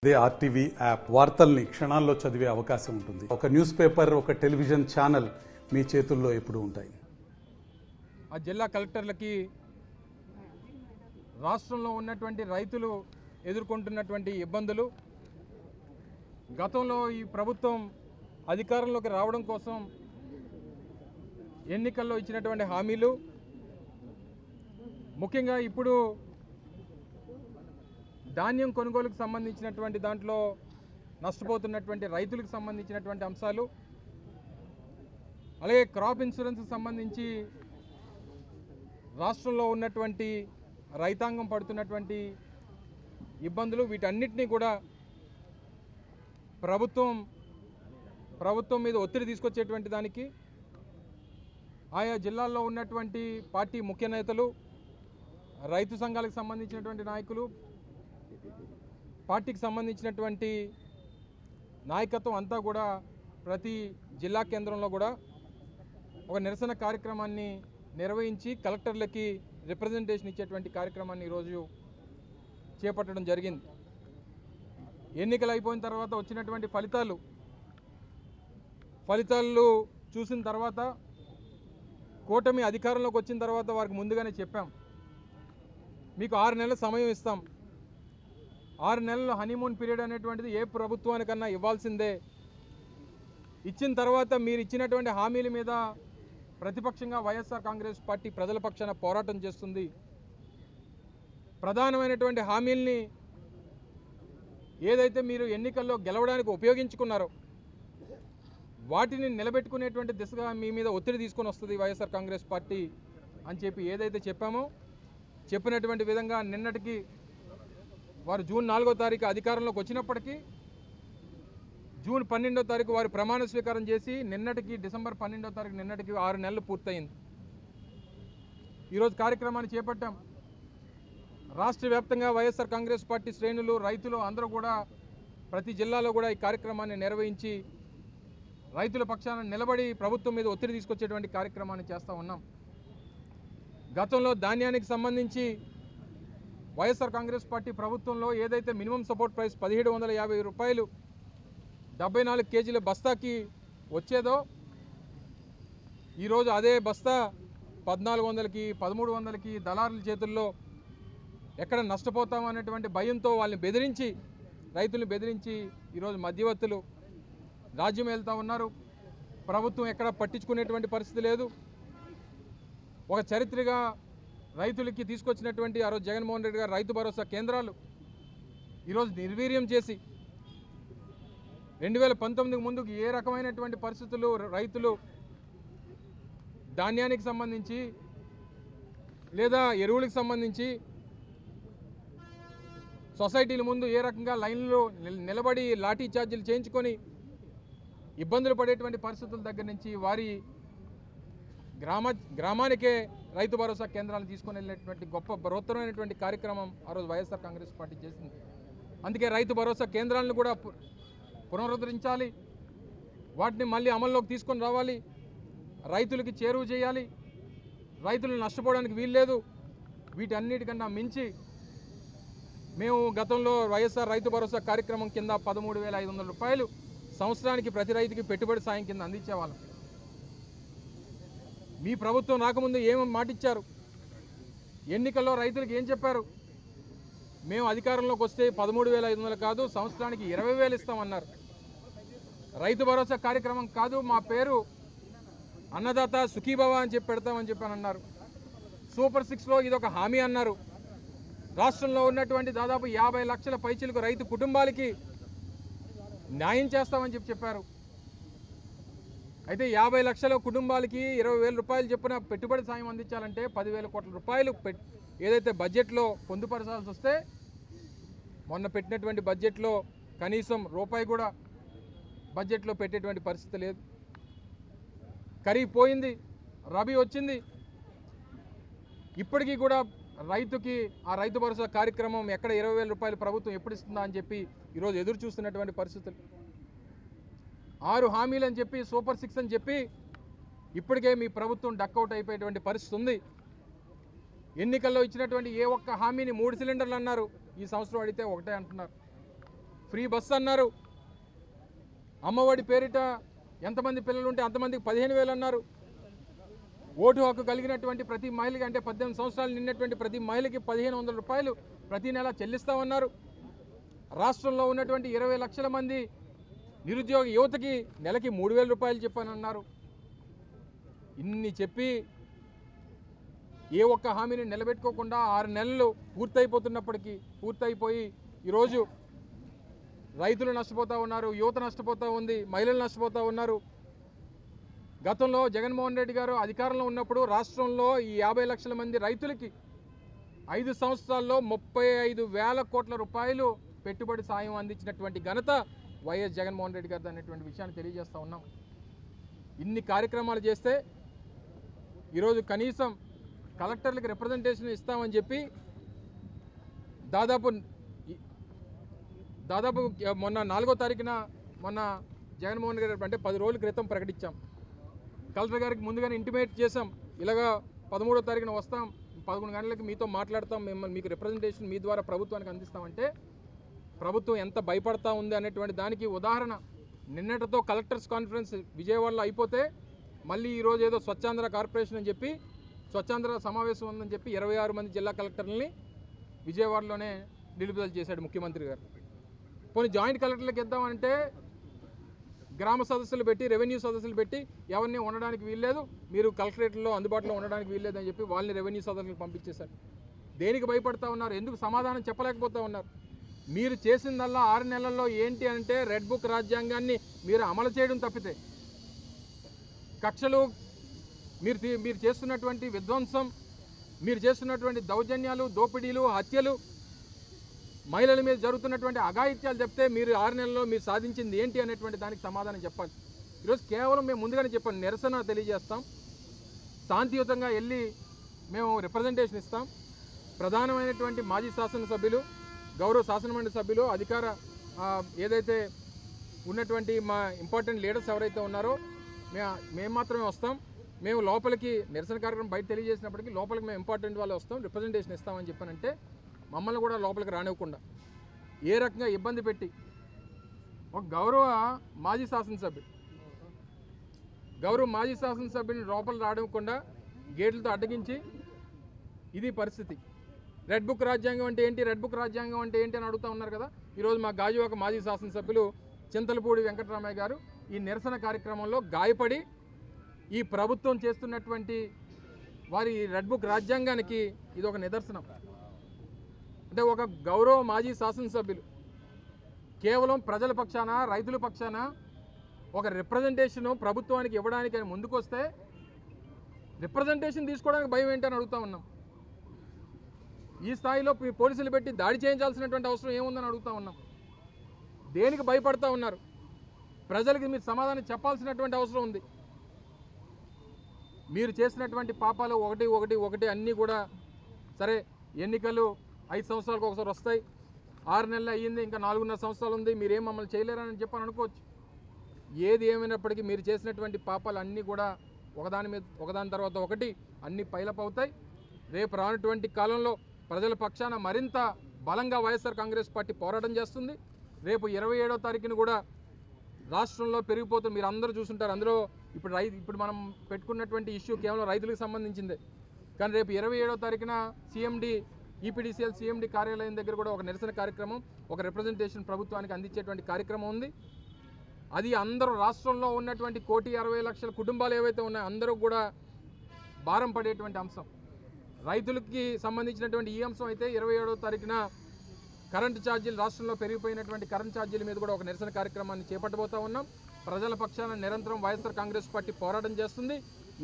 ఇదే RTV app వార్తల్ని క్షణాల్లో చదివే అవకాశం ఉంటుంది. ఒక న్యూస్ పేపర్, ఒక టెలివిజన్ ఛానల్ మీ చేతుల్లో ఎప్పుడూ ఉంటాయి. ఆ జిల్లా కలెక్టర్లకి రాష్ట్రంలో ఉన్నటువంటి రైతులు ఎదుర్కొంటున్నటువంటి ఇబ్బందులు, గతంలో ఈ ప్రభుత్వం అధికారంలోకి రావడం కోసం ఎన్నికల్లో ఇచ్చినటువంటి హామీలు, ముఖ్యంగా ఇప్పుడు ధాన్యం కొనుగోలుకు సంబంధించినటువంటి దాంట్లో నష్టపోతున్నటువంటి రైతులకు సంబంధించినటువంటి అంశాలు, అలాగే క్రాప్ ఇన్సూరెన్స్కి సంబంధించి రాష్ట్రంలో ఉన్నటువంటి రైతాంగం పడుతున్నటువంటి ఇబ్బందులు, వీటన్నిటినీ కూడా ప్రభుత్వం మీద ఒత్తిడి తీసుకొచ్చేటువంటి దానికి ఆయా జిల్లాల్లో ఉన్నటువంటి పార్టీ ముఖ్య నేతలు, రైతు సంఘాలకు సంబంధించినటువంటి నాయకులు, పార్టీకి సంబంధించినటువంటి నాయకత్వం అంతా కూడా ప్రతి జిల్లా కేంద్రంలో కూడా ఒక నిరసన కార్యక్రమాన్ని నిర్వహించి కలెక్టర్లకి రిప్రజెంటేషన్ ఇచ్చేటువంటి కార్యక్రమాన్ని ఈరోజు చేపట్టడం జరిగింది. ఎన్నికలు అయిపోయిన తర్వాత వచ్చినటువంటి ఫలితాలు చూసిన తర్వాత, కూటమి అధికారంలోకి వచ్చిన తర్వాత వారికి ముందుగానే చెప్పాం, మీకు 6 నెలల సమయం ఇస్తాం. 6 నెలల హనీమూన్ పీరియడ్ అనేటువంటిది ఏ ప్రభుత్వానికన్నా ఇవ్వాల్సిందే. ఇచ్చిన తర్వాత మీరు ఇచ్చినటువంటి హామీల మీద ప్రతిపక్షంగా వైఎస్ఆర్ కాంగ్రెస్ పార్టీ ప్రజల పక్షాన పోరాటం చేస్తుంది. ప్రధానమైనటువంటి హామీల్ని ఏదైతే మీరు ఎన్నికల్లో గెలవడానికి ఉపయోగించుకున్నారో వాటిని నిలబెట్టుకునేటువంటి దిశగా మీ మీద ఒత్తిడి తీసుకొని వస్తుంది వైఎస్ఆర్ కాంగ్రెస్ పార్టీ అని చెప్పి ఏదైతే చెప్పామో, చెప్పినటువంటి విధంగా నిన్నటికి వారు జూన్ 4వ తారీఖు అధికారంలోకి వచ్చినప్పటికీ జూన్ 12వ తారీఖు వారు ప్రమాణ స్వీకారం చేసి నిన్నటికి డిసెంబర్ 12వ తారీఖు నిన్నటికి 6 నెలలు పూర్తయింది. ఈరోజు కార్యక్రమాన్ని చేపట్టాం. రాష్ట్ర వ్యాప్తంగా వైఎస్ఆర్ కాంగ్రెస్ పార్టీ శ్రేణులు, రైతులు అందరూ కూడా ప్రతి జిల్లాలో కూడా ఈ కార్యక్రమాన్ని నిర్వహించి రైతుల పక్షాన నిలబడి ప్రభుత్వం మీద ఒత్తిడి తీసుకొచ్చేటువంటి కార్యక్రమాన్ని చేస్తూ ఉన్నాం. గతంలో ధాన్యానికి సంబంధించి వైఎస్ఆర్ కాంగ్రెస్ పార్టీ ప్రభుత్వంలో ఏదైతే మినిమం సపోర్ట్ ప్రైస్ 1750 రూపాయలు 74 కేజీల బస్తాకి వచ్చేదో, ఈరోజు అదే బస్తా 1400కి 1300కి దళారుల చేతుల్లో ఎక్కడ నష్టపోతామనేటువంటి భయంతో వాళ్ళని బెదిరించి, రైతులను బెదిరించి ఈరోజు మధ్యవర్తులు రాజ్యం వెళ్తూ ఉన్నారు. ప్రభుత్వం ఎక్కడ పట్టించుకునేటువంటి పరిస్థితి లేదు. ఒక చరిత్రగా రైతులకి తీసుకొచ్చినటువంటి ఆ రోజు జగన్మోహన్ రెడ్డి గారు రైతు భరోసా కేంద్రాలు ఈరోజు నిర్వీర్యం చేసి 2019 ముందుకు ఏ రకమైనటువంటి పరిస్థితులు రైతులు ధాన్యానికి సంబంధించి లేదా ఎరువులకు సంబంధించి సొసైటీల ముందు ఏ రకంగా లైన్లో నిలబడి లాఠీ ఛార్జీలు చేయించుకొని ఇబ్బందులు పడేటువంటి పరిస్థితుల దగ్గర నుంచి వారి గ్రామానికే రైతు భరోసా కేంద్రాలను తీసుకొని వెళ్ళినటువంటి గొప్ప బృహత్తరమైనటువంటి కార్యక్రమం ఆ రోజు వైఎస్ఆర్ కాంగ్రెస్ పార్టీ చేసింది. అందుకే రైతు భరోసా కేంద్రాలను కూడా పునరుద్ధరించాలి, వాటిని మళ్ళీ అమల్లోకి తీసుకొని రావాలి, రైతులకి చేరువ చేయాలి, రైతులు నష్టపోవడానికి వీల్లేదు. వీటన్నిటికన్నా మించి మేము గతంలో వైఎస్ఆర్ రైతు భరోసా కార్యక్రమం కింద 13,500 రూపాయలు సంవత్సరానికి ప్రతి రైతుకి పెట్టుబడి సాయం కింద అందించేవాళ్ళం. మీ ప్రభుత్వం రాకముందు ఏం మాటిచ్చారు? ఎన్నికల్లో రైతులకు ఏం చెప్పారు? మేము అధికారంలోకి వస్తే 13,500 కాదు, సంవత్సరానికి 20,000 ఇస్తామన్నారు. రైతు భరోసా కార్యక్రమం కాదు, మా పేరు అన్నదాత సుఖీభవ అని చెప్పి పెడతామని చెప్పని అన్నారు. సూపర్ 6లో ఇదొక హామీ అన్నారు. రాష్ట్రంలో ఉన్నటువంటి దాదాపు 50 లక్షల పైచిలకు రైతు కుటుంబాలకి న్యాయం చేస్తామని చెప్పారు. అయితే 50 లక్షల కుటుంబాలకి 20,000 రూపాయలు చొప్పున పెట్టుబడి సాయం అందించాలంటే 10,000 కోట్ల రూపాయలు ఏదైతే బడ్జెట్లో పొందుపరచాల్సి వస్తే, మొన్న పెట్టినటువంటి బడ్జెట్లో కనీసం రూపాయి కూడా బడ్జెట్లో పెట్టేటువంటి పరిస్థితి లేదు. ఖరీఫ్ పోయింది, రబీ వచ్చింది, ఇప్పటికీ కూడా రైతుకి ఆ రైతు భరోసా కార్యక్రమం ఎక్కడ 20,000 రూపాయలు ప్రభుత్వం ఎప్పుడు ఇస్తుందా అని చెప్పి ఈరోజు ఎదురు చూస్తున్నటువంటి పరిస్థితులు. 6 హామీలు అని చెప్పి, సూపర్ 6 అని చెప్పి ఇప్పటికే మీ ప్రభుత్వం డక్అవుట్ అయిపోయేటువంటి పరిస్థితి ఉంది. ఎన్నికల్లో ఇచ్చినటువంటి ఏ ఒక్క హామీని 3 సిలిండర్లు అన్నారు, ఈ సంవత్సరం అడిగితే ఒకటే అంటున్నారు. ఫ్రీ బస్సు అన్నారు, అమ్మఒడి పేరిట ఎంతమంది పిల్లలు ఉంటే అంతమందికి 15,000 అన్నారు, ఓటు హక్కు కలిగినటువంటి ప్రతి మహిళకి అంటే 18 సంవత్సరాలు నిన్నటువంటి ప్రతి మహిళకి 1,500 రూపాయలు ప్రతి నెల చెల్లిస్తామన్నారు. రాష్ట్రంలో ఉన్నటువంటి 20 లక్షల మంది నిరుద్యోగ యువతకి నెలకి 3,000 రూపాయలు చెప్పానన్నారు. ఇన్ని చెప్పి ఏ ఒక్క హామీని నిలబెట్టుకోకుండా 6 నెలలు పూర్తయిపోయి ఈరోజు రైతులు నష్టపోతూ ఉన్నారు, యువత నష్టపోతూ ఉంది, మహిళలు నష్టపోతూ ఉన్నారు. గతంలో జగన్మోహన్ రెడ్డి గారు అధికారంలో ఉన్నప్పుడు రాష్ట్రంలో ఈ 50 లక్షల మంది రైతులకి 5 సంవత్సరాల్లో 35,000 కోట్ల రూపాయలు పెట్టుబడి సాయం అందించినటువంటి ఘనత వైఎస్ జగన్మోహన్ రెడ్డి గారు అనేటువంటి విషయాన్ని తెలియజేస్తూ ఉన్నాం. ఇన్ని కార్యక్రమాలు చేస్తే ఈరోజు కనీసం కలెక్టర్లకు రిప్రజెంటేషన్ ఇస్తామని చెప్పి దాదాపు మొన్న 4వ తారీఖున మొన్న జగన్మోహన్ రెడ్డి అంటే 10 రోజుల క్రితం ప్రకటించాం. కలెక్టర్ గారికి ముందుగానే ఇంటిమేట్ చేసాం, ఇలాగా 13వ తారీఖున వస్తాం, 11 గంటలకి మీతో మాట్లాడతాం, మీకు రిప్రజెంటేషన్ మీ ద్వారా ప్రభుత్వానికి అందిస్తామంటే ప్రభుత్వం ఎంత భయపడతా ఉంది అనేటువంటి దానికి ఉదాహరణ నిన్నటితో కలెక్టర్స్ కాన్ఫరెన్స్ విజయవాడలో అయిపోతే మళ్ళీ ఈరోజు ఏదో స్వచ్ఛాంధ్ర కార్పొరేషన్ అని చెప్పి స్వచ్ఛాంధ్ర సమావేశం ఉందని చెప్పి 26 మంది జిల్లా కలెక్టర్లని విజయవాడలోనే నిలుపుదల చేశాడు ముఖ్యమంత్రి గారు. పోనీ జాయింట్ కలెక్టర్లకు ఇద్దామంటే గ్రామ సదస్సులు పెట్టి రెవెన్యూ సదస్సులు పెట్టి ఎవరిని ఉండడానికి వీల్లేదు, మీరు కలెక్టరేట్లో అందుబాటులో ఉండడానికి వీల్లేదు అని చెప్పి వాళ్ళని రెవెన్యూ సదస్సులకు పంపించేశారు. దేనికి భయపడతా ఉన్నారు? ఎందుకు సమాధానం చెప్పలేకపోతూ ఉన్నారు? మీరు చేసిందల్లా 6 నెలల్లో ఏంటి అంటే రెడ్ బుక్ రాజ్యాంగాన్ని మీరు అమలు చేయడం తప్పితే కక్షలు, మీరు చేస్తున్నటువంటి విధ్వంసం, మీరు చేస్తున్నటువంటి దౌర్జన్యాలు, దోపిడీలు, హత్యలు, మహిళల మీద జరుగుతున్నటువంటి అఘాయిత్యాలు చెప్తే మీరు 6 నెలల్లో మీరు సాధించింది ఏంటి అనేటువంటి దానికి సమాధానం చెప్పాలి. ఈరోజు కేవలం మేము ముందుగానే చెప్పాను, నిరసన తెలియజేస్తాం, శాంతియుతంగా వెళ్ళి మేము రిప్రజెంటేషన్ ఇస్తాం. ప్రధానమైనటువంటి మాజీ శాసనసభ్యులు, గౌరవ శాసనమండలి సభ్యులు, అధికార ఏదైతే ఉన్నటువంటి మా ఇంపార్టెంట్ లీడర్స్ ఎవరైతే ఉన్నారో మేము మాత్రమే వస్తాం. మేము లోపలికి నిరసన కార్యక్రమం బయట తెలియజేసినప్పటికీ లోపలికి మేము ఇంపార్టెంట్ వాళ్ళు వస్తాం, రిప్రజెంటేషన్ ఇస్తామని చెప్పానంటే మమ్మల్ని కూడా లోపలికి రానివ్వకుండా ఏ రకంగా ఇబ్బంది పెట్టి ఒక గౌరవ మాజీ శాసనసభ్యుని లోపల రానివ్వకుండా గేట్లతో అడ్డగించి ఇది పరిస్థితి. రెడ్ బుక్ రాజ్యాంగం అంటే ఏంటి, రెడ్ బుక్ రాజ్యాంగం అంటే ఏంటి అని అడుగుతూ ఉన్నారు కదా. ఈరోజు మా గాజువాక మాజీ శాసనసభ్యులు చింతలపూడి వెంకటరామయ్య గారు ఈ నిరసన కార్యక్రమంలో గాయపడి ఈ ప్రభుత్వం చేస్తున్నటువంటి వారి రెడ్ బుక్ రాజ్యాంగానికి ఇది ఒక నిదర్శనం. అంటే ఒక గౌరవ మాజీ శాసనసభ్యులు కేవలం ప్రజల పక్షాన, రైతుల పక్షాన ఒక రిప్రజెంటేషన్ ప్రభుత్వానికి ఇవ్వడానికి అని ముందుకొస్తే రిప్రజెంటేషన్ తీసుకోవడానికి భయం ఏంటని అడుగుతూ ఉన్నాం. ఈ స్థాయిలో పోలీసులు పెట్టి దాడి చేయించాల్సినటువంటి అవసరం ఏముందని అడుగుతూ ఉన్నాం. దేనికి భయపడతా ఉన్నారు? ప్రజలకి మీరు సమాధానం చెప్పాల్సినటువంటి అవసరం ఉంది. మీరు చేసినటువంటి పాపాలు ఒకటి అన్నీ కూడా సరే, ఎన్నికలు 5 సంవత్సరాలకు ఒకసారి వస్తాయి, 6 నెలలు అయ్యింది, ఇంకా 4.5 సంవత్సరాలు ఉంది, మీరేం మమ్మల్ని చేయలేరని చెప్పని అనుకోవచ్చు. ఏది ఏమైనప్పటికీ మీరు చేసినటువంటి పాపాలు అన్నీ కూడా ఒకదాని తర్వాత ఒకటి అన్నీ పైలప్ అవుతాయి. రేపు రానటువంటి కాలంలో ప్రజల పక్షాన మరింత బలంగా వైఎస్ఆర్ కాంగ్రెస్ పార్టీ పోరాటం చేస్తుంది. రేపు 27వ తారీఖున కూడా రాష్ట్రంలో పెరిగిపోతుంది. మీరు అందరూ చూసుంటారు. అందులో ఇప్పుడు మనం పెట్టుకున్నటువంటి ఇష్యూ కేవలం రైతులకు సంబంధించిందే. కానీ రేపు 27వ తారీఖున సిఎండి ఈపీడీసీఎల్ సిఎండి కార్యాలయం దగ్గర కూడా ఒక నిరసన కార్యక్రమం, ఒక రిప్రజెంటేషన్ ప్రభుత్వానికి అందించేటువంటి కార్యక్రమం ఉంది. అది అందరూ రాష్ట్రంలో ఉన్నటువంటి 1,60,00,000 కుటుంబాలు ఏవైతే ఉన్నాయో అందరూ కూడా భారం పడేటువంటి అంశం. రైతులకి సంబంధించినటువంటి ఈ అంశం అయితే 27వ తారీఖున కరెంటు ఛార్జీలు, రాష్ట్రంలో పెరిగిపోయినటువంటి కరెంటు ఛార్జీల మీద కూడా ఒక నిరసన కార్యక్రమాన్ని చేపట్టబోతా ఉన్నాం. ప్రజల పక్షాన నిరంతరం వైఎస్ఆర్ కాంగ్రెస్ పార్టీ పోరాటం చేస్తుంది.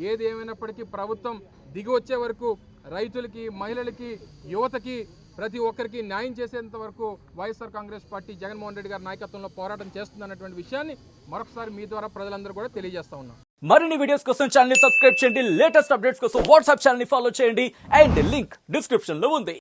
ఏది ఏమైనప్పటికీ ప్రభుత్వం దిగి వచ్చే వరకు రైతులకి, మహిళలకి, యువతకి, ప్రతి ఒక్కరికి న్యాయం చేసేంత వరకు వైఎస్ఆర్ కాంగ్రెస్ పార్టీ జగన్మోహన్ రెడ్డి గారి నాయకత్వంలో పోరాటం చేస్తుందన్నటువంటి విషయాన్ని మరొకసారి మీ ద్వారా ప్రజలందరూ కూడా తెలియజేస్తా ఉన్నాం. మరిన్ని వీడియోస్ కోసం ఛానల్ ని సబ్స్క్రైబ్ చేయండి, లేటెస్ట్ అప్డేట్స్ కోసం వాట్సాప్ ఛానల్ ని ఫాలో చేయండి అండ్ లింక్ డిస్క్రిప్షన్ లో ఉంది.